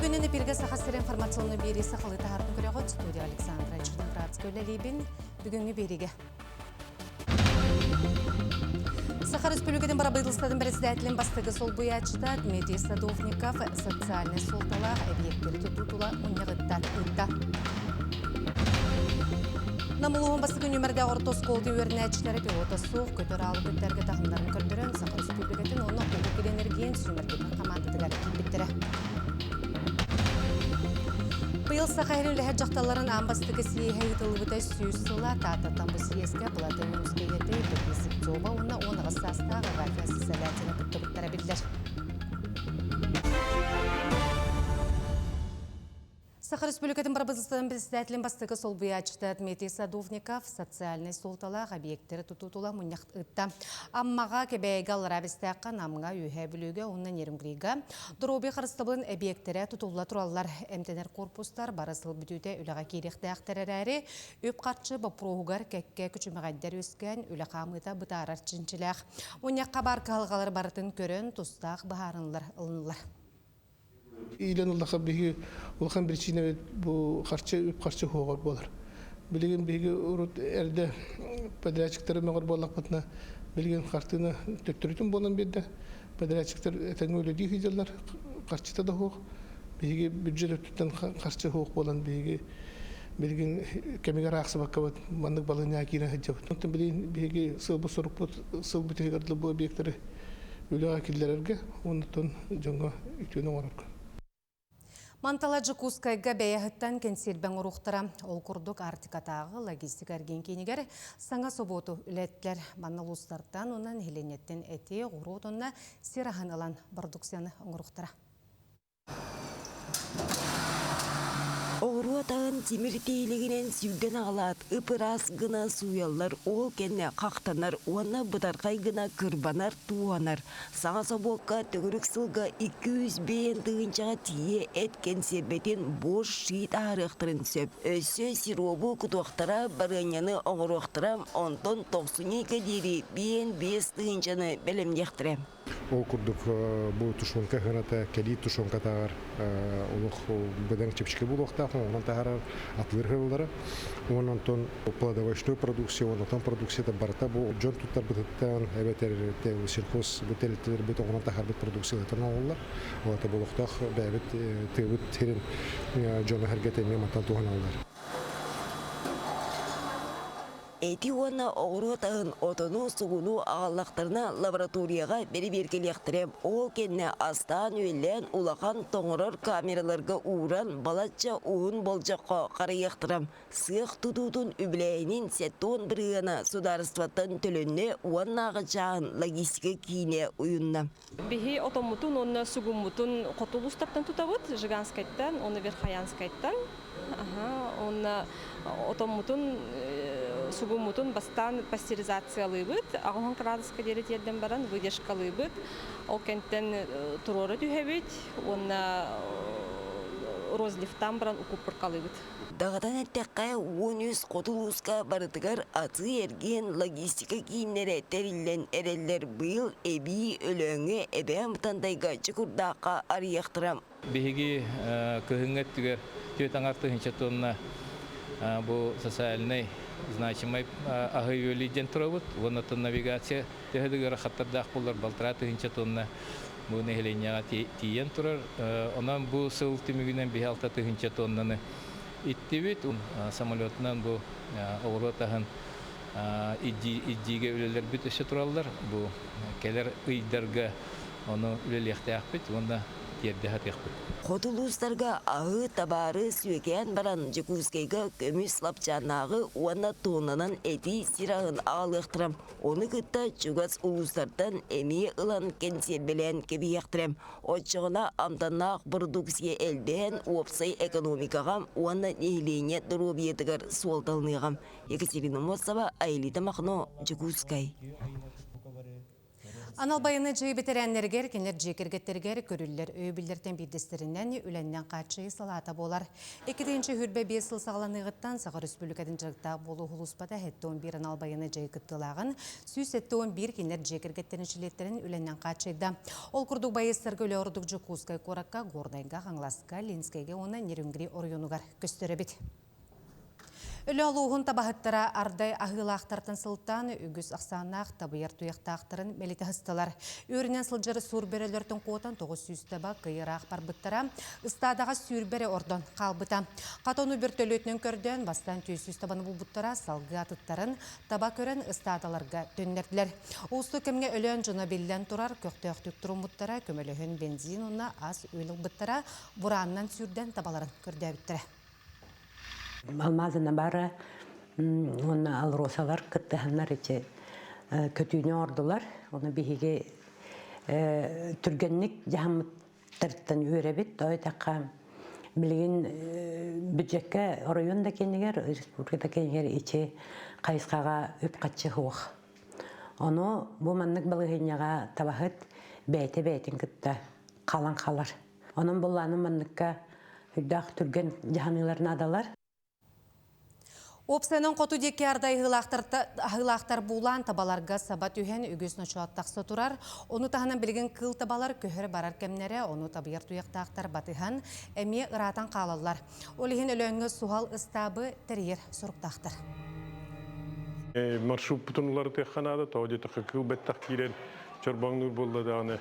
Бүгінен эпирге сақастыр информационный бері сақалы тағардың көріғыт. Студия Александра Чудын-Градскөлі лейбін бүгінгі береге. Сахар Республикатын барабайдылыстадың председателін бастығы сол бұячыда Дмитрий Садовников социальный солталақ объекттері тұтутыла ұнығыттар ұйтта. Намылуын бастығы нөмірде ортос қолды өріне әчілері пилота соқ көтір алып өттерге тағымдарын көрдірін Сахар Республикатын оны ұлық энергиен сүймірдегі командадығар кеппеттірі. Быйыл сақайрын ләхәт жақталарын амбастығы сейхе ұтылыбыда сүйіз сыла тататан бұл сейеске бұлатын мүскейеті бөкесіп жоба оны ғыстастағы ғафиясы сәләтіні күтті білдер. Сахар Республикатын барабызыстығын председателін бастығы сол бұячыда Дмитрий Садовников социальный солталақ объекттері тұтутыла мұнияқт ұтта. Аммаға кебәйгі алыра бістәққа намыңа үйе білуге онын ерімгірейгі. Дұробе қарыстабылын объекттері тұтула тұралар әмтенер корпустар барысыл бүтуде үліға керекті әқтірәрәрі өп қатшы бапыруғығар кәкке күчіміғайдар өскен үлі қамыта бұтарар чинчіләқ. Мұнияққа бар қалғалар барытын көрін тұстақ бағарынлар ылынылар. İlan Allah'a bir ulkan bir çiğne bu karşı hoğar bolar. Bilgin bir urut erde pedagogları mağdur bolak batna bilgin kartını töktürütün bolan bir de pedagoglar eten öyle değil hizarlar karşıda da hoğ bir bütçe tutan karşı hoğ bolan bilgin kemiğe raksı bakabat mandık balığına akine hicab. Ondan bilgin sıvı soruk sıvı bütüğü bu obyektleri öyle akillerge ondan jonga ütüne varar. Мантала Жукускайга бәйәхіттен кенселбәң ұрықтыра. Ол күрдік артикатағы логистик әрген кенегер саңа соботу үләттілер. Маннал ұстарттан онан хеленеттен әте ғұру онна серахан алан продукцияны ұңырықтыра. Оғыру атағын темір тейлігінен сүйден ағалат, ұпырас гына суялар, ол кәне қақтанар, оны бұдарқай гына кірбанар, туанар. Саңа соболқа түгірік сылға 200 бейін тұғыншаға тие әткен себетін бош шиит ағырықтырын сөп. Өсі сиробу күтуқтара барғanyаны оғыруқтырам, онтон 92 дері бейін 5 тұғыншаны бәлемдектірем. Ол күрдік бұл тұшынқа ғыната, кәлі тұшынқа тағар, олық бұдан чепшке бұл оқтақ, онан тағарар атлыр ғылдары. Онан тон плодовочной продукция, онан тон продукцияда барта бұл жон тұттар бұтыттан, әбәтер сельхоз бұтелеттілер бұт, онан тағар бұт продукциялайтын олар. Олата бұл оқтақ бәбіт тығыт терін жоны әргетен мематтан туған олар. Эти оны оғыру тағын отыну сұғыну ағалақтарына лабораторияға бері бергелектірем. Ол кенне астан өйлен улақан тоңырыр камераларға уыран балатша уын болжаққа қарайықтырам. Сық тұтудың үбіләйінен сеттон бірғана сударыстваттан төлінне уан ағычағын логистика кейіне ұйынна. Бихи отомутун, оны сугумутун қотулустаптан тұтабыд, жиганскайттан, оны верхаянскайттан. Оны отомутун сугумутун бастан пастеризациялыбыт, ағылған градуска дерет ерден баран выдержкалыбыт, ол кенттен туроры түйхебет, оны розлифтан баран укуппыркалыбыт. Дағадан әттәққа 13 қотылуысқа барытығар аты ерген логистика кейінлері тәрілен әрелер бұйыл әбей өлөңі әбәм тандайға чықырдаққа арияқтырам. Беги кыгынгат түгер тетаңарты хинчатонна бу социальный значимый агыйөли дентровут вонатын навигация техдигер хаттардах булар балтраты хинчатонна бу нехленяга тиен турар онан бу сыл тимигинен бихалта хинчатоннаны иттибит самолетнан бу огротахан иддиге үлелер бүтөшө тураллар бу келер ыйдарга оны үлелехтәхбит онда Қотылуыстарға ағы табары сүйекен баран Жекускайға көміс лапчанағы уанна тонынан әти сирағын ағылықтырам. Оны күтті чугас ұлыстардан әмей ұлан кенселбелен кебі яқтырам. Отчығына амданнақ продукция әлден опсай экономикағам уанна нейлене дұробиетігір суалталынығам. Екатерина Мосова, Айлита Махно, Жекускай. Анал байыны жый бетерәннергер, кенер жекергеттергер, көрүллер өйбілдерден бейдестерінен үләннен қатшығы салата болар. 2-ші хүрбе 5 сыл сағаланығыттан Сағыр Республикадың жығыта болу хұлыспада әтті 11 анал байыны жый күттілағын, сүйс әтті 11 кенер жекергеттерін шілеттерін үләннен қатшыйда. Ол күрдік байыстырғы өлі ордық жүкускай қораққа, гордайға, ғаңласқа, ленскайге оны нерінгри орионуғар көстері бет. Өлі олуғын табахыттара ардай ағылақтартын сылттан үгіз ақсанақ табыяр туяқтақтырын мәлеті хыстылар. Өрінен сылжары сүрберелердің қотан 900 таба қиырақ барбыттара, ұстадаға сүрбере ордон қалбыта. Қатону бір төлетінің көрден бастан 200 табаны бұлбыттара салғы атыттарын таба көрін ұстадаларға төннерділер. Оғысты кемге өлен жына белден тұрар, көқтөқтік тұрымыттара, көмеліхін бензин ұнна аз өйлік бұттара, бұраннан сүрден табаларын көрдәбіттірі. Алмазына бары оны алросалар кыттыханнар ече көтүйіне ордылар. Оны бейге түргенник жахамыттарттан өребет. Ой таққа білген бюджетке районда кенігер, республикада кенігер ече қайысқаға өп қатшы хуақ. Оны бұл маннық балығыняға табахыт бәйті-бәйтін кытта қалан қалар. Оның бұлланы манныққа үддақ түрген жаханыларын адалар. Опсайның қоту деке ардай ғылақтар болан табаларға сабат үйен үгіз нөчуаттақсы тұрар. Оны тағынан білген қыл табалар көхір барар кемнері, оны табияр туяқтақтар батыған әме ұратан қалалар. Олығын өліңі суғал ұстабы тәрер сұрыптақтыр. Маршрут бұтынылары текқанады, тауды тұқы қыл бәттақ керен чорбаңныр болды дағаны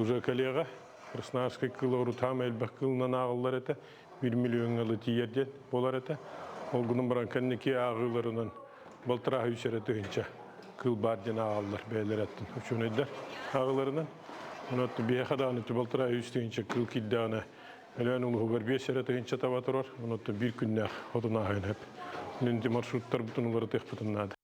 ұзы коллеға. Красноярский қыл ору там әлбәк қылынан ағылар әті, 1 миллион ғылы тиерден болар әті. Ол күнің баран кәннеке ағыларынан балтырақ үйсері түгінші қыл барден ағалар бәйлер әттін. Үшін өйдер ағыларынан. Онатты бейқадағын өті балтырақ үйстігінші қыл килдағына әлән ұлығы бар бесері түгінші таба тұрар. Онатты бір күннәқ одын ағын әп. Ненде маршруттар бұтынылары теқ бұтыннады.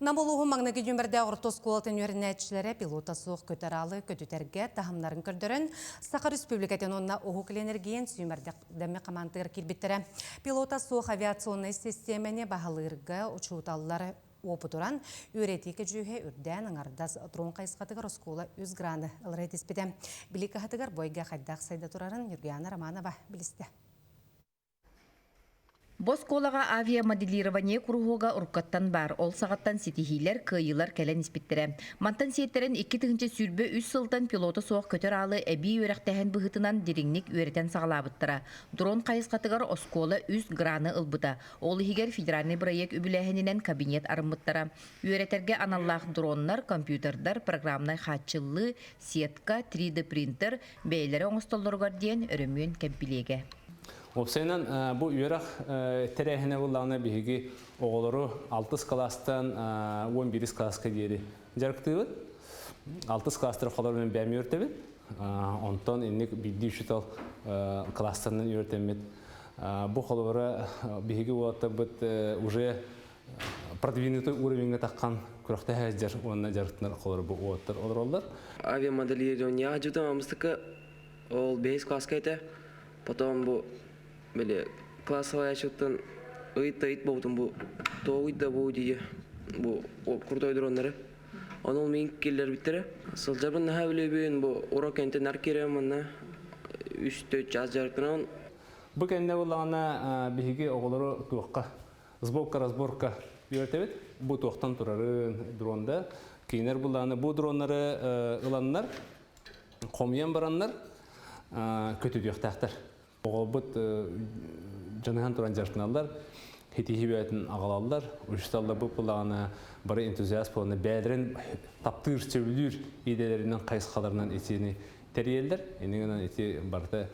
Намолуғы маңнығы дүмірді ұртос қолатын өрінәтшілері пилота соқ көтералы көтітерге тахымларын көрдірін Сақыр Республикатын онына оғық энергиен сүймердімі қамантығыр келбеттірі. Пилота соқ авиационный системіне бағалырғы ұчуыталылары опытуран үйретекі жүйе үрден аңардас трон қайысқатығыр оскола үз граны ұлырет еспеді. Білік ағатығыр бойға қайдақ сайда тұрарын Юргияна Романова білісті. Босколага авиамоделирование кругога уркаттан бар. Ол сағаттан сетихилер, кыйылар кәлен испиттере. Мантан сеттерен 2-тігінші сүрбе 3 сылтан пилоты соқ көтер алы әбі өрәқтәхен бұғытынан дереңнік өретен сағалабыттыра. Дрон қайысқатығар оскола үз граны ылбыта. Ол егер федеральный проект үбіләхенінен кабинет арымыттыра. Өретерге аналлах дроннар, компьютердар, программнай хатчылы, сетка, 3D принтер, бәйлері оңыстолларғар дейін өрімген кәмпилеге. Опсайнан bu üyerak terehine bulağına bihigi oğulları 6 klastan 11 klaska geri jarıktığı 6 klastır kalarının bämi örtebit. Ondan innik bildi digital klaslarının örtemet. Bu kalara bihigi oğatta bit уже продвинутый уровень таккан kuraqta hazır onun jarıktılar kaları bu oğattır olurlar. Авиамоделирование ajudamamızdık ol 5 klaskaydı. Потом bu böyle классовая счеттан ыйт болдым bu тоойда bu diye bu kurtoy dronları onun min killer bitere сылжабын хавлебен bu orokenten arkiremana 3-4 jaz jarıktan bu kende olana bihigi oğulları tuğqa разборка yörtebet bu tuğtan turarın dronda kiner bulana bu dronları ılanlar komyan baranlar kötü diyoqtaqtar. Oğulbut canıhan turan jartınallar, hetihibetin ağalallar, uçtallar bu bulağına bari entuziyast bolana bәдірін taptır çevülür idelerinin qayısqalarından etini teriyeldir. Enigenen eti barda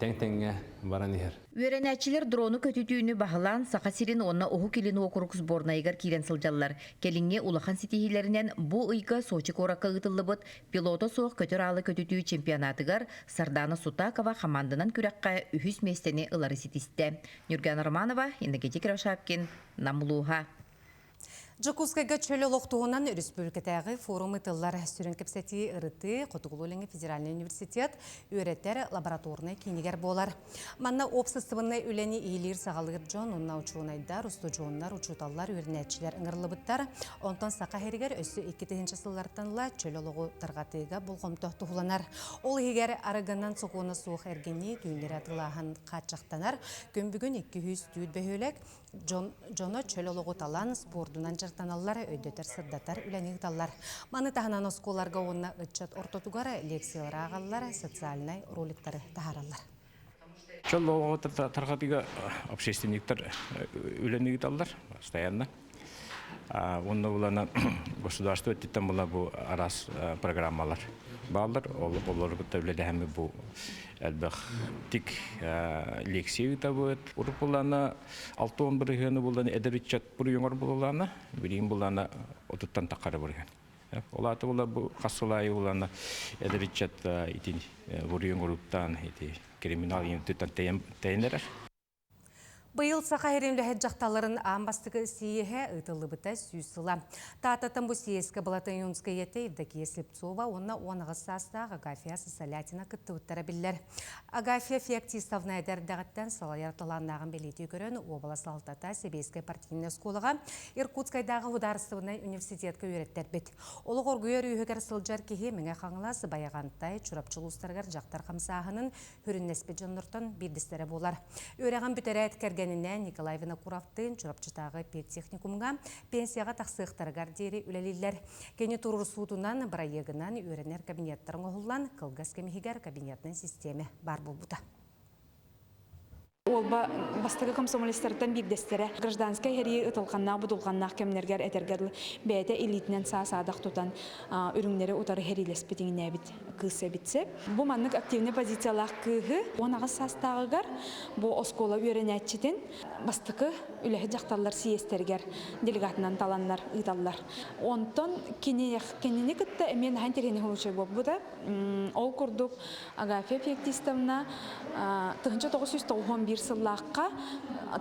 teң-teңе баран ехер. Үйренәтчілер дрону көтүтүүнү бағылан сақасирин онна оғу келіні окурук сборнайгар кирен сылжаллар. Келінге улахан сетихилерінен бұл ұйға Сочи қораққа ұтылы бұд пилота соқ көтір алы көтүтүү чемпионатыгар Сардана Сутакова командынан күрәққа үхіс местені ылары сетисті. Нюргияна Романова, Индагетик Равшапкин, Намлуха. Жакускайга чөлі лоқтуғынан республикатағы форумы тыллар сүрін кепсети ырыты Қотығылы федеральный университет өретер лабораторный кейнігер болар. Манна опсыстыбынны үлені ийлер сағалығыр жон, онна учуынайдар, усты жонлар, учуталлар, өрнәтчілер ыңырлыбыттар, онтан сақа херігер өсі 2-ші сыллартанла чөлі лоғы тырғатыға болғым тоқтуғыланар. Ол егер арыганнан соқуына суық әргені түйіндер атылағын қатшақтанар, көн бүгін 200 түйіт бөхөлек, жоны чөлі лоғы талан спордунан жартаналар, өйдетер сырдатар, үләнек таллар. Маны тағынан осколарға онына үтчат ортотугары лекциялар ағалар, социальный роликтары тағаралар. Чөлі лоғы тарғатыға общественниктер үләнек таллар, постоянно. Онда булана государство өттеттен була бу арас программалар балдар, олар бутта үләдә һәм бу әлбәх тик лекция табыт. Урып булана 6-11 гыны буланы эдеричат бу яңар буланы, билим буланы отуттан тақары бурган. Олаты була бу хасылай буланы эдеричат итин бу яңаруттан ити криминал юнттан тәйнәр. Быйыл сақа херемлі жақталарын амбастығы сейеге ұйтылы бұта сүйсіла. Таататын бұ сейескі бұлатын юнскі еті Евдокия Слепцова, онына оңығы састағы Агафия Сысалятина күтті ұттары білдер. Агафия феоктистовна әдәрдіғіттен салайар таланнағын белеті көрін обала салтата Себейскай партийный сколыға Иркутскайдағы ударыстығына университетке үйреттер бет. Олы қоргүйер үйігер сылжар кеге меңе қаңыласы баяғантай чурапчылыстарғар жақтар қамсағының хүріннеспе жонлыртын білдістері болар. Өреген бүтері әткерге Николай Винокуровтың чурапчытағы педтехникумға пенсияға тақсықтарғар дейірі үлелілер. Кені тұрыр суытынан бірайегінан өренер кабинеттарын оғылан қылғас кемігер кабинетінің системі бар болбыда. Ол бастығы комсомолистерден бирдестері гражданская хери ытылғаннақ, бұдылғаннақ кемнергер әтергерлі бәйті элитінен садақ тұтан үріңлері ұтары херилес бітіңіне біт күйсе бітсе. Бұл маннық активны позициялақ күйі, онағы састағығар, бұл оскола үйренәтчетін бастығы үләхі жақталар сиестергер, делегатынан таланлар, ұйталар. Онтон кенені күтті әмен хан терені ғылушы бұл бұда. Ол күрдік Агафия Феоктистовна 1991 сыллаққа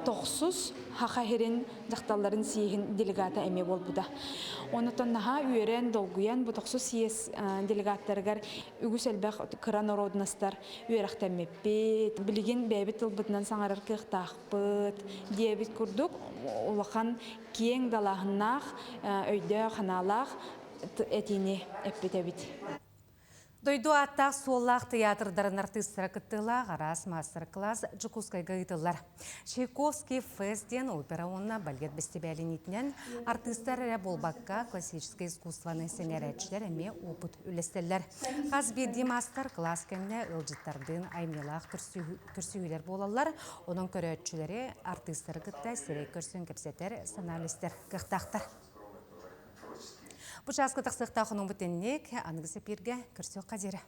900 хақахерен жақталарын сиехін делегата әме бол бұда. Онытон наға үйерен долгуян бұл 900 сиес делегаттарығар үгіс әлбәқ қыран ородынастар үйерақтәмеппет, білген бәйбіт ұлбытынан саңарар қиқтақпыт, дебіт күрдік, олақан кең далағыннақ, өйді қаналақ әтіне әппет-әбіт. Дойду аттақ соллақ театрдарын артыстыра күттіла ғарас мастер-класс Жакускайға ұйтылар. Чайковский фестен опера онына балет бестебәлінетінен артыстар әрі болбаққа классическое искусстваны сенерәтшілер әме опыт үлестелер. Қазбеді мастер-класс кәміне ұлжыттардың аймелақ күрсігілер болалар. Оның көрәтшілері артыстары күтті сирек көрсін кепсетер саналистер қықтақтар. Бұчасқы тақсықта құның бұтеннек, анығысы перге күрсі қадері.